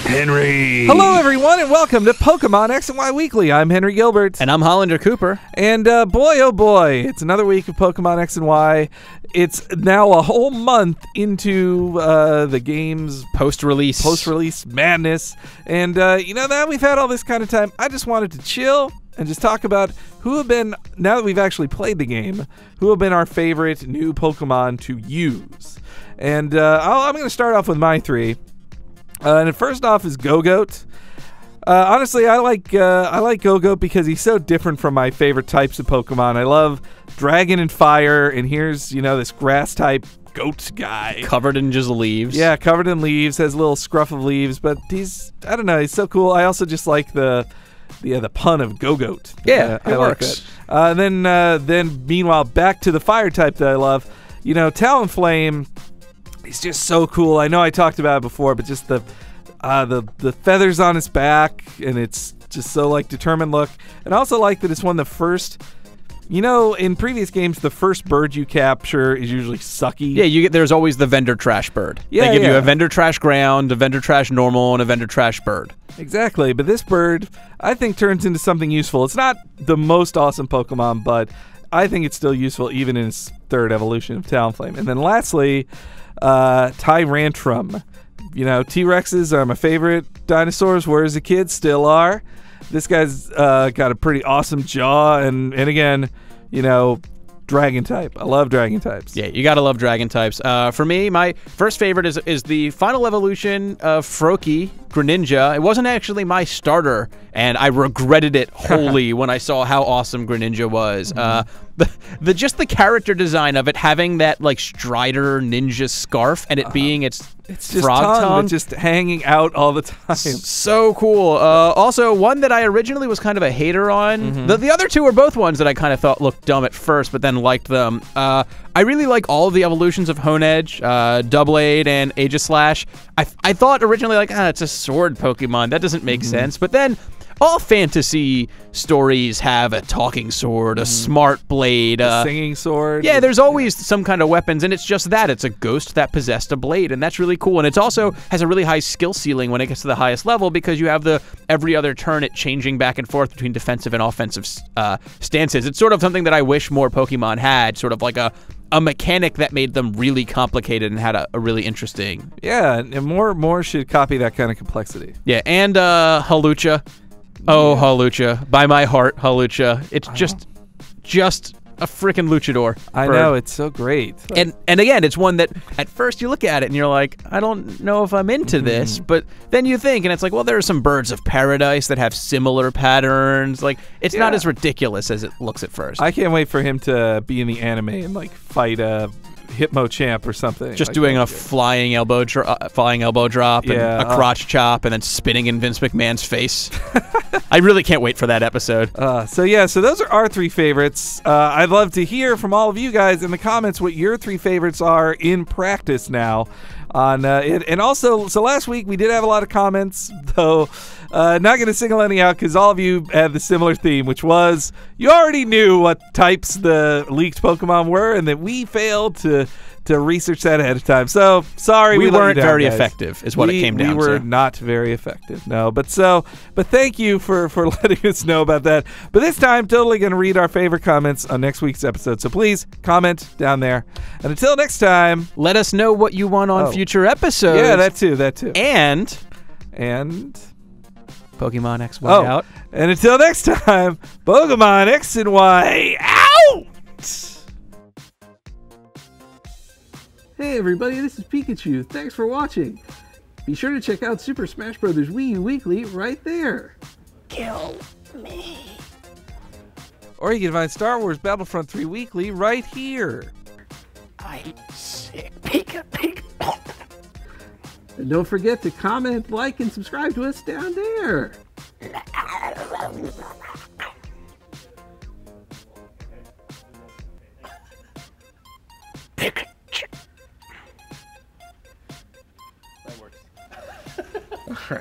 Henry. Hello, everyone, and welcome to Pokemon X and Y Weekly. I'm Henry Gilbert. And I'm Hollander Cooper. And boy, oh boy, it's another week of Pokemon X and Y. It's now a whole month into the game's post-release madness. And, now we've had all this kind of time, I just wanted to chill and just talk about who have been, now that we've actually played the game, who have been our favorite new Pokemon to use. And I'm going to start off with my three. And first off is Go-Goat. Honestly, I like Go-Goat because he's so different from my favorite types of Pokemon. I love Dragon and Fire, and here's, this grass-type goat guy. Covered in just leaves. Yeah, covered in leaves, has a little scruff of leaves, but he's so cool. I also just like the pun of Go-Goat. Yeah, it Like works. that. Then meanwhile, back to the Fire type that I love. Talonflame. He's just so cool. I know I talked about it before, but just the feathers on his back, and it's just so determined look. And I also like that it's one of the first. In previous games, the first bird you capture is usually sucky. Yeah, there's always the vendor trash bird. Yeah, they give you a vendor trash ground, a vendor trash normal, and a vendor trash bird. Exactly, but this bird, I think, turns into something useful. It's not the most awesome Pokemon, but I think it's still useful even in its third evolution of Talonflame. And then lastly, Tyrantrum. T-Rexes are my favorite dinosaurs, whereas the kids still are. This guy's got a pretty awesome jaw, and again, dragon type. I love dragon types. Yeah, you gotta love dragon types. For me, my first favorite is the final evolution of Froakie, Greninja. It wasn't actually my starter, and I regretted it wholly when I saw how awesome Greninja was. Just the character design of it, having that Strider ninja scarf, and it being its just frog tongue, but just hanging out all the time. So cool. Also, one that I originally was kind of a hater on. The other two were both ones that I kind of thought looked dumb at first, but then liked them. I really like all of the evolutions of Honedge, Doublade, and Aegislash. I thought originally it's a sword Pokemon. That doesn't make sense. But then all fantasy stories have a talking sword, a smart blade, a singing sword. Yeah, there's always some kind of weapons, and it's just that. It's a ghost that possessed a blade, and that's really cool. And it also has a really high skill ceiling when it gets to the highest level because you have every other turn it changing back and forth between defensive and offensive stances. It's sort of something that I wish more Pokemon had, sort of like a mechanic that made them really complicated and had a really interesting... Yeah, and more should copy that kind of complexity. Yeah, and Hawlucha. Oh, yeah. Hawlucha. By my heart, Hawlucha. It's just a freaking luchador. I know, it's so great. And again, it's one that at first you look at it and you're like, I don't know if I'm into this, but then you think, and it's like, well, there are some birds of paradise that have similar patterns. It's not as ridiculous as it looks at first. I can't wait for him to be in the anime and fight a Hitmonchamp or something. Just doing a flying elbow drop and a crotch chop and then spinning in Vince McMahon's face. I really can't wait for that episode. So those are our three favorites. I'd love to hear from all of you guys in the comments what your three favorites are in practice now. On it. And also, so last week we did have a lot of comments, though not going to single any out because all of you had the similar theme, which was you already knew what types the leaked Pokemon were and that we failed to research that ahead of time. So, sorry we weren't down, very guys. effective is what it came down to. We were not very effective, no. But thank you for letting us know about that. But this time, totally going to read our favorite comments on next week's episode. So please comment down there. And until next time, let us know what you want on future episodes. Yeah, that too. And Pokemon X, Y out. And until next time, Pokemon X and Y out! Hey everybody, this is Pikachu. Thanks for watching. Be sure to check out Super Smash Bros. Wii U Weekly right there. Kill me. Or you can find Star Wars Battlefront 3 Weekly right here. I'm sick. Pika. And don't forget to comment, like, and subscribe to us down there.